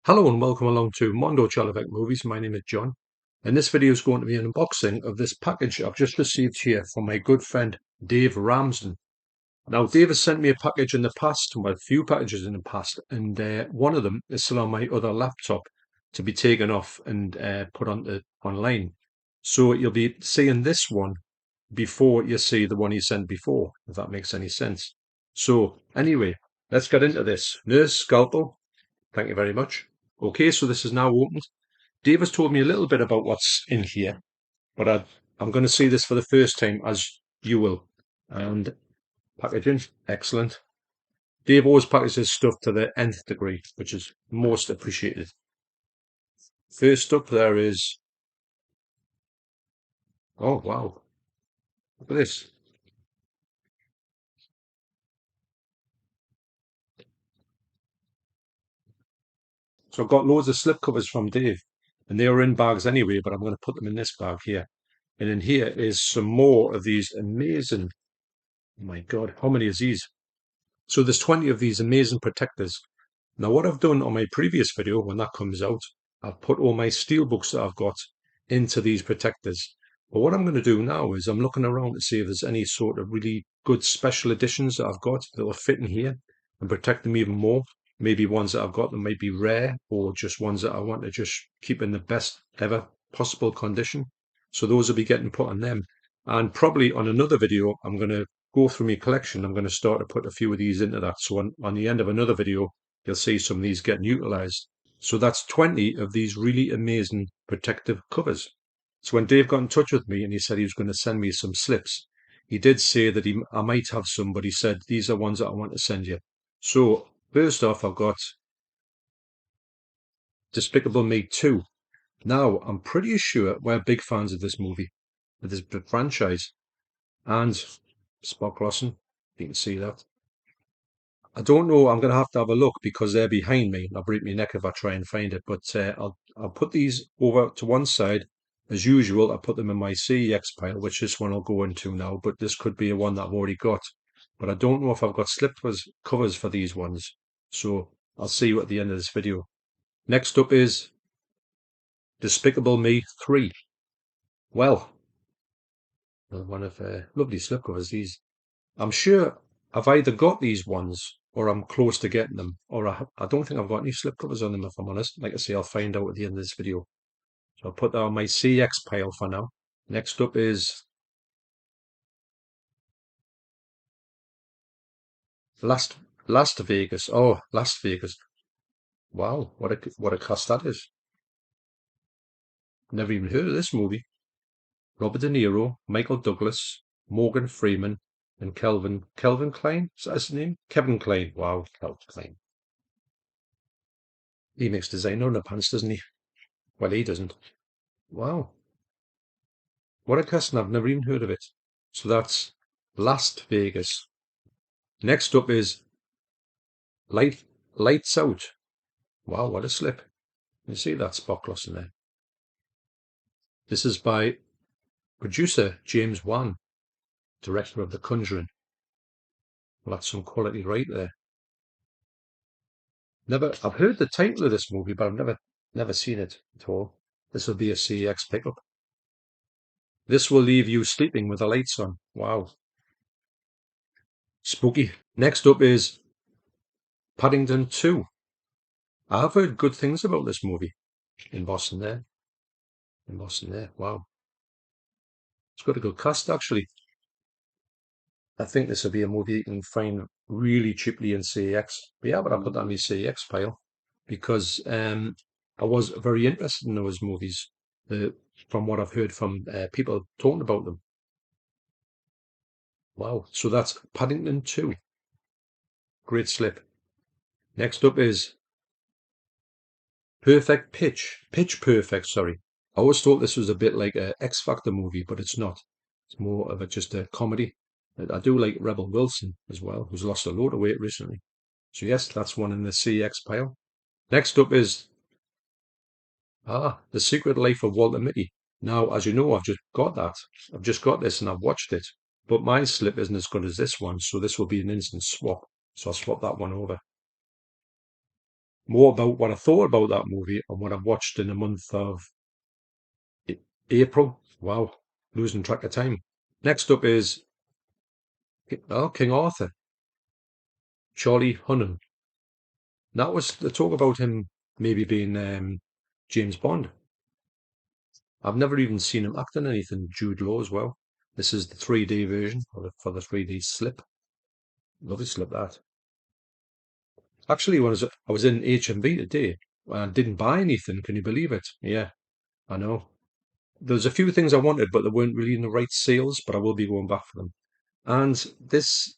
Hello and welcome along to Mondo Chelloveck Movies. My name is John, and this video is going to be an unboxing of this package I've just received here from my good friend Dave Ramsden. Now, Dave has sent me a package in the past, well, a few packages in the past, and one of them is still on my other laptop to be taken off and put onto online. So you'll be seeing this one before you see the one he sent before, if that makes any sense. So anyway, let's get into this. Nurse Scalpel, thank you very much. Okay, so this is now opened. Dave has told me a little bit about what's in here, but I'm going to see this for the first time, as you will. And packaging, excellent. Dave always packages stuff to the nth degree, which is most appreciated. First up there is, oh wow, look at this. So I've got loads of slip covers from Dave, and they were in bags anyway, but I'm going to put them in this bag here. And in here is some more of these amazing, oh my God, how many is these? So there's 20 of these amazing protectors. Now what I've done on my previous video, when that comes out, I've put all my steel books that I've got into these protectors. But what I'm going to do now is I'm looking around to see if there's any sort of really good special editions that I've got that will fit in here and protect them even more. Maybe ones that I've got that might be rare, or just ones that I want to just keep in the best ever possible condition. So those will be getting put on them. And probably on another video, I'm going to go through my collection. I'm going to start to put a few of these into that. So on the end of another video, you'll see some of these getting utilized. So that's 20 of these really amazing protective covers. So when Dave got in touch with me and he said he was going to send me some slips, he did say that I might have some, but he said, these are ones that I want to send you. So first off, I've got Despicable Me 2. Now, I'm pretty sure we're big fans of this movie, of this franchise. And Spock Lawson, you can see that. I don't know. I'm going to have a look because they're behind me. I'll break my neck if I try and find it. But I'll put these over to one side. As usual, I put them in my CEX pile, which this one I'll go into now. But this could be a one that I've already got. But I don't know if I've got slip covers for these ones. So I'll see you at the end of this video. Next up is Despicable Me 3. Well, one of lovely slip covers. These, I'm sure I've either got these ones or I'm close to getting them, or I don't think I've got any slipcovers on them, if I'm honest. Like I say, I'll find out at the end of this video. So I'll put that on my CX pile for now. Next up is Last Vegas. Oh, Last Vegas. Wow, what a cast that is. Never even heard of this movie. Robert De Niro, Michael Douglas, Morgan Freeman, and Kelvin Klein. Is that his name? Kevin Klein. Wow, Kelvin Klein. He makes designer underpants, doesn't he? Well, he doesn't. Wow. What a custom, I've never even heard of it. So that's Las Vegas. Next up is Lights Out. Wow, what a slip. You see that spot gloss in there. This is by producer James Wan, director of The Conjuring. Well, that's some quality right there. I've heard the title of this movie, but I've never seen it at all. This will be a CX pickup. This will leave you sleeping with the lights on. Wow. Spooky. Next up is Paddington 2. I've heard good things about this movie. In Boston there. Wow. It's got a good cast, actually. I think this will be a movie you can find really cheaply in CX. But yeah, but I put that in my CX pile because I was very interested in those movies from what I've heard from people talking about them. Wow. So that's Paddington 2. Great slip. Next up is Perfect Pitch. Pitch Perfect, sorry. I always thought this was a bit like a X Factor movie, but it's not. It's more of just a comedy. I do like Rebel Wilson as well, who's lost a load of weight recently. So yes, that's one in the CX pile. Next up is The Secret Life of Walter Mitty. Now, as you know, I've just got that. I've just got this and I've watched it. But my slip isn't as good as this one, so this will be an instant swap. So I'll swap that one over. more about what I thought about that movie and what I've watched in the month of April. Wow, losing track of time. Next up is King Arthur, Charlie Hunnam. That was the talk about him maybe being James Bond. I've never even seen him act in anything. Jude Law as well. This is the 3D version for the 3D slip. Lovely slip that. Actually, when I was in HMV today and I didn't buy anything. Can you believe it? Yeah, I know. There's a few things I wanted, but they weren't really in the right sales. But I will be going back for them. And this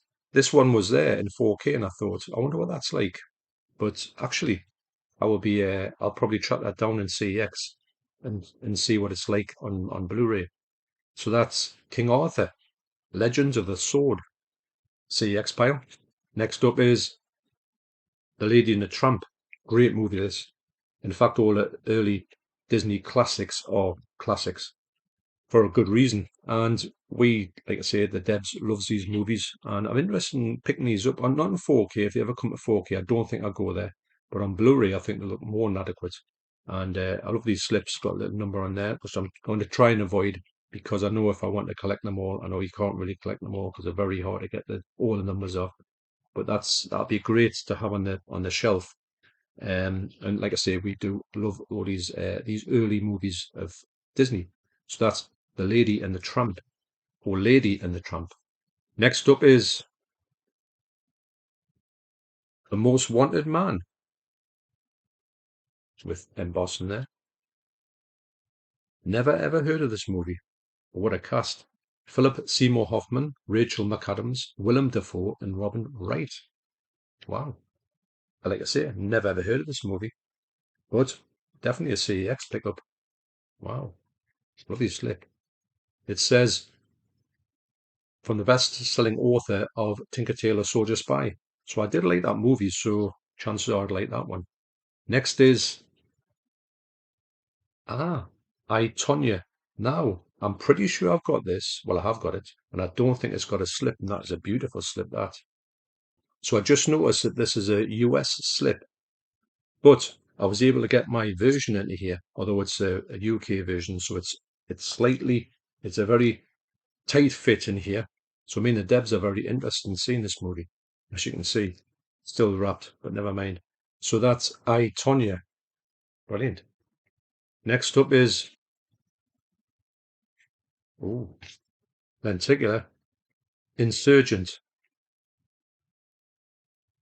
one was there in 4K, and I thought, I wonder what that's like. But actually, I will be. I'll probably track that down in CEX and see what it's like on Blu-ray. So that's King Arthur, Legends of the Sword, CEX pile. Next up is The Lady and the Tramp. Great movie, this. In fact, all the early Disney classics are classics for a good reason. And we, like I say, the Debs loves these movies, and I'm interested in picking these up. I'm not in 4K. If they ever come to 4K, I don't think I'll go there. But on Blu-ray, I think they look more than adequate. And I love these slips. Got a little number on there, which I'm going to try and avoid because I know if I want to collect them all, I know you can't really collect them all because they're very hard to get all the numbers off. But that'll be great to have on the shelf. And like I say, we do love all these early movies of Disney. So that's The Lady and the Tramp, or Lady and the Tramp. Next up is The Most Wanted Man, with embossing there. Never ever heard of this movie. What a cast. Philip Seymour Hoffman, Rachel McAdams, Willem Dafoe, and Robin Wright. Wow. Like I say, never ever heard of this movie. But definitely a CEX pickup. Wow. Lovely slip. It says from the best-selling author of Tinker Tailor Soldier Spy. So I did like that movie, so chances are I'd like that one. Next is I, Tonya. Now, I'm pretty sure I've got this. Well, I have got it, and I don't think it's got a slip, and that is a beautiful slip, that. So I just noticed that this is a US slip, but I was able to get my version into here, although it's a UK version, so it's a very tight fit in here. So me and the devs are very interested in seeing this movie. As you can see, still wrapped, but never mind. So that's I, Tonya. Brilliant. Next up is lenticular Insurgent,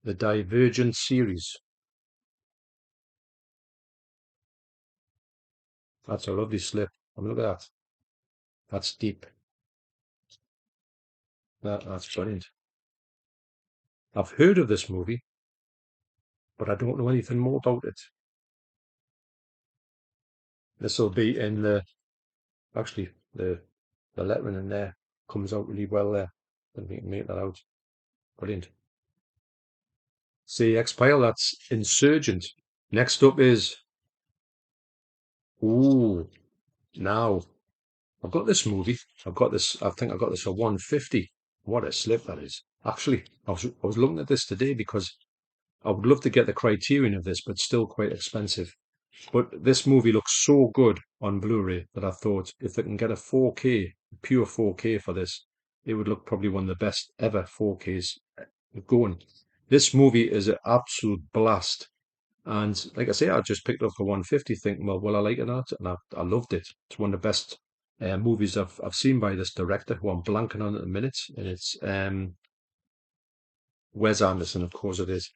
the Divergent series. That's a lovely slip. And look at that. That's deep. That's brilliant. I've heard of this movie, but I don't know anything more about it. This will be in actually, the lettering in there comes out really well there. And we can make that out. Brilliant. CX pile, that's Insurgent. Next up is, now, I've got this movie. I think I got this for 150. What a slip that is. Actually, I was looking at this today because I would love to get the Criterion of this, but still quite expensive. But this movie looks so good on Blu-ray that I thought if they can get a 4K, pure 4K for this, it would look probably one of the best ever 4Ks going. This movie is an absolute blast. And like I say, I just picked it up for 150 thinking, well, will I like it or not? And I loved it. It's one of the best movies I've seen by this director who I'm blanking on at the minute. And it's Wes Anderson, of course it is.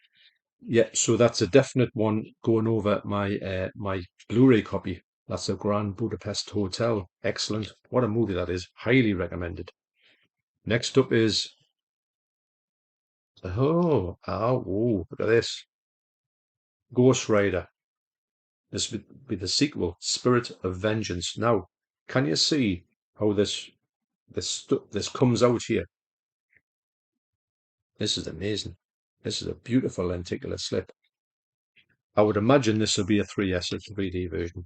Yeah, so that's a definite one going over my Blu-ray copy. That's a Grand Budapest Hotel. Excellent. What a movie that is. Highly recommended. Next up is look at this. Ghost Rider. This would be the sequel, Spirit of Vengeance. Now, can you see how this comes out here? This is amazing. This is a beautiful lenticular slip. I would imagine this will be a 3S, a 3D version.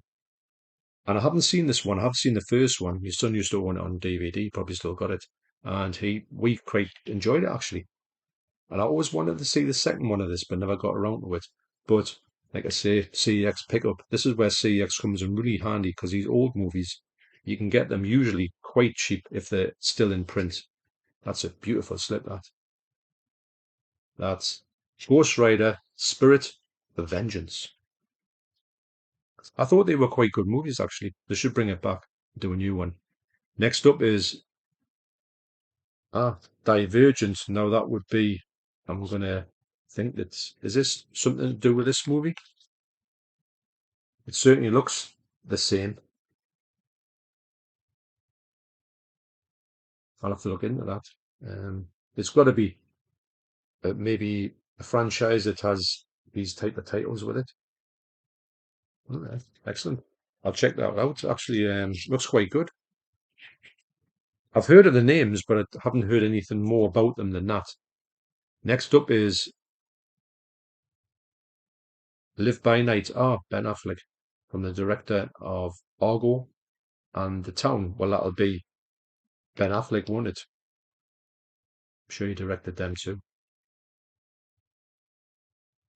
And I haven't seen this one. I have seen the first one. My son used to own it on DVD, probably still got it. And we quite enjoyed it actually. And I always wanted to see the second one of this, but never got around to it. But like I say, CEX pickup. This is where CEX comes in really handy because these old movies, you can get them usually quite cheap if they're still in print. That's a beautiful slip, that. That's Ghost Rider, Spirit, The Vengeance. I thought they were quite good movies, actually. They should bring it back, do a new one. Next up is Divergent. Now that would be, I'm gonna think that, is this something to do with this movie? It certainly looks the same. I'll have to look into that. It's got to be maybe a franchise that has these type of titles with it. Okay, excellent. I'll check that out. Actually, looks quite good. I've heard of the names, but I haven't heard anything more about them than that. Next up is Live by Night. Ben Affleck, from the director of Argo and The Town. Well, that'll be Ben Affleck, won't it? I'm sure he directed them too.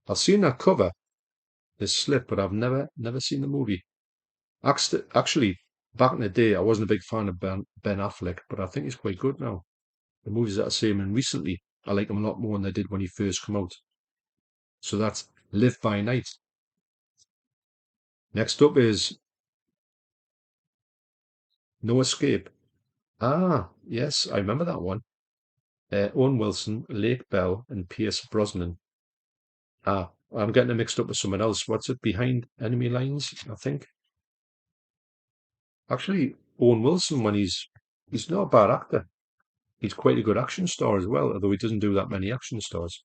I've seen that cover, this slip, but I've never seen the movie. Actually, back in the day, I wasn't a big fan of Ben Affleck, but I think he's quite good now. The movies that I see him in recently, I like him a lot more than I did when he first came out. So that's Live by Night. Next up is No Escape. Yes, I remember that one. Owen Wilson, Lake Bell, and Pierce Brosnan. I'm getting it mixed up with someone else. What's it? Behind Enemy Lines, I think. Actually, Owen Wilson, when he's not a bad actor. He's quite a good action star as well, although he doesn't do that many action stars,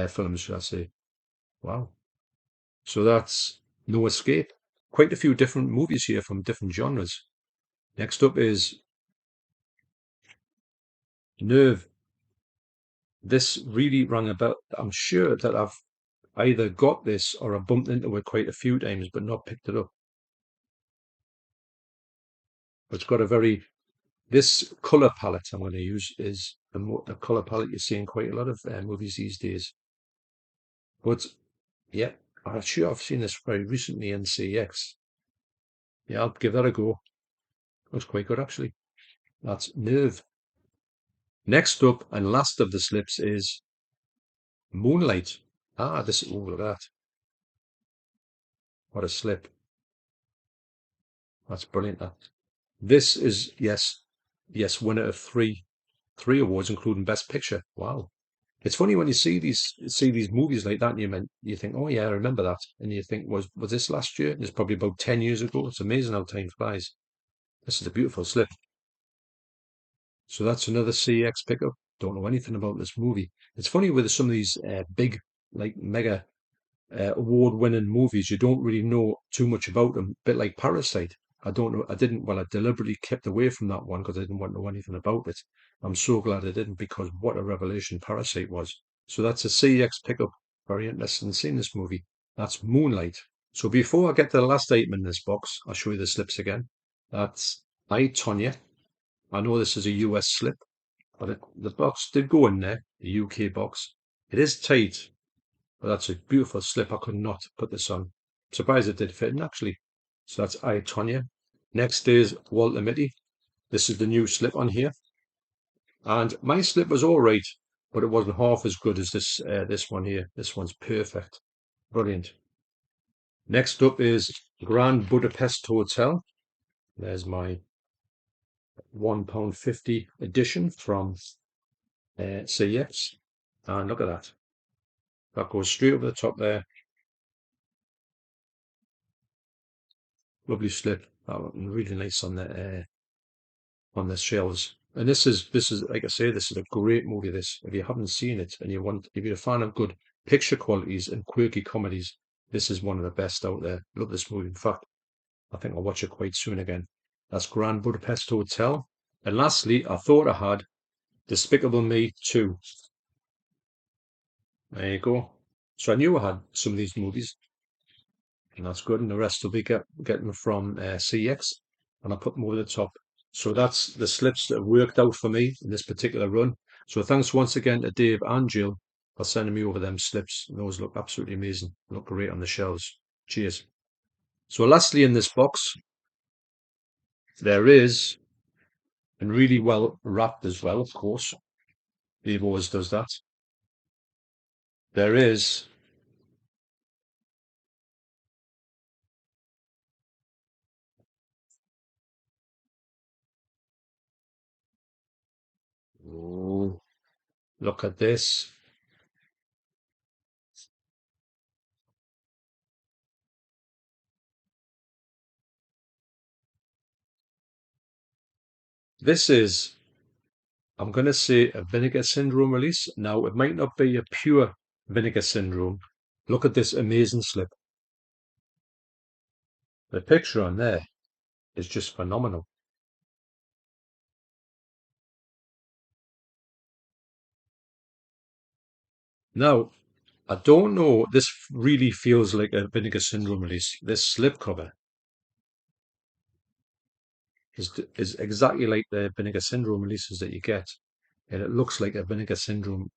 films, should I say. Wow. So that's No Escape. Quite a few different movies here from different genres. Next up is Nerve. This really rang a bell. I'm sure that I've either got this or I bumped into it quite a few times, but not picked it up. It's got a very, this color palette I'm going to use is the color palette you see in quite a lot of movies these days. But yeah, I'm sure I've seen this very recently in CX. Yeah, I'll give that a go. Looks quite good actually. That's Nerve. Next up and last of the slips is Moonlight. Look at that. What a slip. That's brilliant. This is, yes, winner of three awards, including Best Picture. Wow. It's funny when you see these movies like that, and you think, oh yeah, I remember that, and you think, was this last year? It's probably about 10 years ago. It's amazing how time flies. This is a beautiful slip. So that's another CX pickup. Don't know anything about this movie. It's funny with some of these big, like mega award-winning movies, you don't really know too much about them. A bit like Parasite. I don't know. I deliberately kept away from that one because I didn't want to know anything about it. I'm so glad I didn't because what a revelation Parasite was. So that's a CX pickup. Very interested in seeing this movie. That's Moonlight. So before I get to the last item in this box, I'll show you the slips again. That's I, Tonya. I know this is a US slip, but the box did go in there, the UK box. It is tight, but that's a beautiful slip. I could not put this on. Surprised it did fit in actually. So that's I, Tonya. Next is Walter Mitty. This is the new slip on here. And my slip was all right, but it wasn't half as good as this one here. This one's perfect. Brilliant. Next up is Grand Budapest Hotel. There's my £1.50 edition from CX. And look at that. That goes straight over the top there. Lovely slip. Really nice on the shelves. And this is like I say, this is a great movie. This, if you haven't seen it and if you're a fan of good picture qualities and quirky comedies, this is one of the best out there. Love this movie. In fact, I think I'll watch it quite soon again. That's Grand Budapest Hotel. And lastly, I thought I had Despicable Me 2. There you go. So I knew I had some of these movies, and that's good. And the rest will be getting from CX, and I'll put them over the top. So that's the slips that have worked out for me in this particular run. So thanks once again to Dave and Jill for sending me over them slips. Those look absolutely amazing. Look great on the shelves. Cheers. So lastly in this box, there is, and really well wrapped as well, of course. Dave always does that. There is oh, look at this. This is, I'm going to say, a vinegar syndrome release. Now, it might not be a pure vinegar syndrome. Look at this amazing slip. The picture on there is just phenomenal. Now, I don't know, this really feels like a vinegar syndrome release. This slip cover is exactly like the vinegar syndrome releases that you get. And it looks like a vinegar syndrome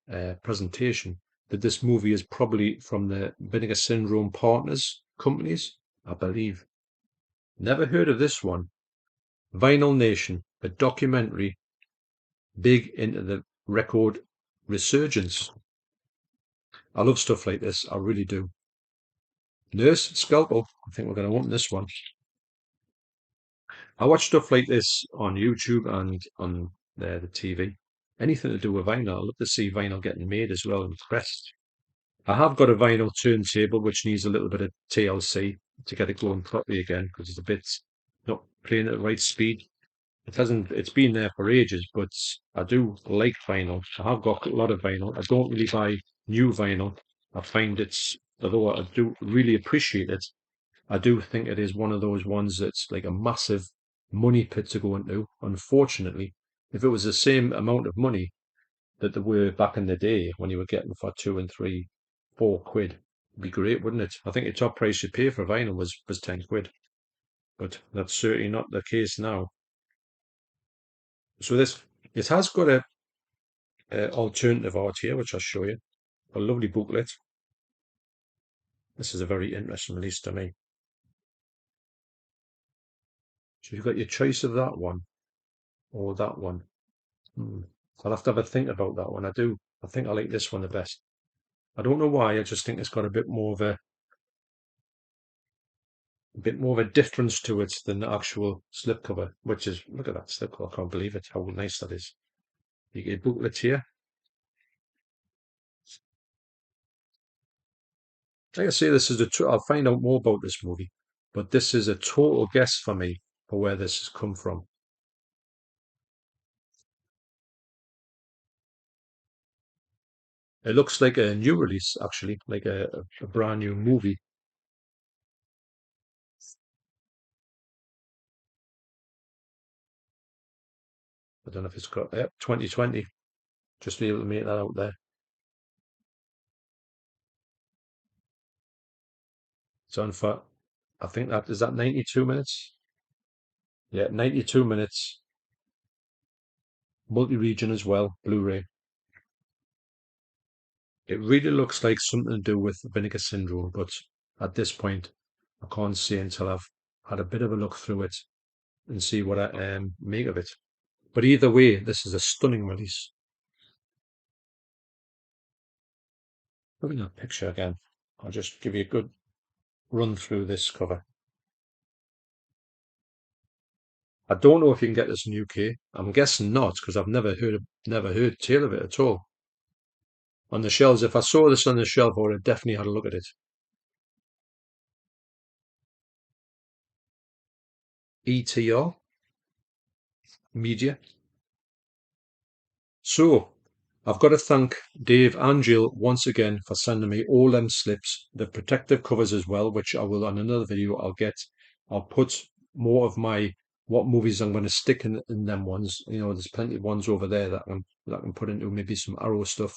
presentation. That this movie is probably from the vinegar syndrome partners companies, I believe. Never heard of this one. Vinyl Nation, a documentary big into the record resurgence. I love stuff like this. I really do. Nurse Scalpel. I think we're going to open this one. I watch stuff like this on YouTube and on the TV. Anything to do with vinyl. I love to see vinyl getting made as well and pressed. I have got a vinyl turntable which needs a little bit of TLC to get it going properly again because it's a bit not playing at the right speed. It hasn't, it's been there for ages, but I do like vinyl. I have got a lot of vinyl. I don't really buy new vinyl. I find it's, although I do really appreciate it, I do think it is one of those ones that's like a massive money pit to go into. Unfortunately, if it was the same amount of money that there were back in the day when you were getting for 2 and 3, 4 quid, it'd be great, wouldn't it? I think the top price you pay for vinyl was 10 quid, but that's certainly not the case now. So this, it has got a alternative art here, which I'll show you. A lovely booklet. This is a very interesting release to me. So you've got your choice of that one or that one. I'll have to have a think about that one. I do. I think I like this one the best. I don't know why. I just think it's got a bit more of a difference to it than the actual slipcover, which is, look at that slipcover. I can't believe it. How nice that is. You get a booklet here. Like I say, this is I'll find out more about this movie, but this is a total guess for me for where this has come from. It looks like a new release, actually, like a brand new movie. I don't know if it's got 2020. Just be able to make that out there. It's on for, I think that is that 92 minutes. Yeah, 92 minutes. Multi-region as well, Blu-ray. It really looks like something to do with vinegar syndrome, but at this point, I can't see until I've had a bit of a look through it and see what I make of it. But either way, this is a stunning release. Look at that picture again. I'll just give you a good run through this cover. I don't know if you can get this in UK. I'm guessing not because I've never heard tale of it at all. On the shelves, if I saw this on the shelf, I would have definitely had a look at it. ETR Media. So I've got to thank Dave and Jill once again for sending me all them slips, the protective covers as well, which I will on another video I'll put more of my what movies I'm going to stick in them ones. You know, there's plenty of ones over there that I can put into maybe some Arrow stuff.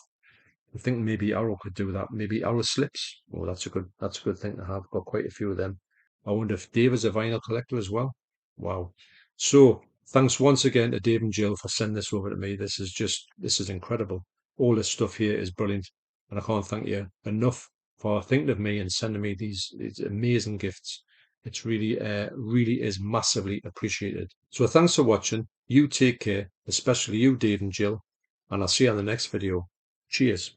I think maybe Arrow could do that. Maybe Arrow slips. Oh, that's a good thing to have. Got quite a few of them. I wonder if Dave is a vinyl collector as well. Wow. So thanks once again to Dave and Jill for sending this over to me. This is incredible. All this stuff here is brilliant, and I can't thank you enough. for thinking of me and sending me these amazing gifts. It's really, really is massively appreciated. So thanks for watching. You take care, especially you, Dave and Jill, and I'll see you on the next video. Cheers.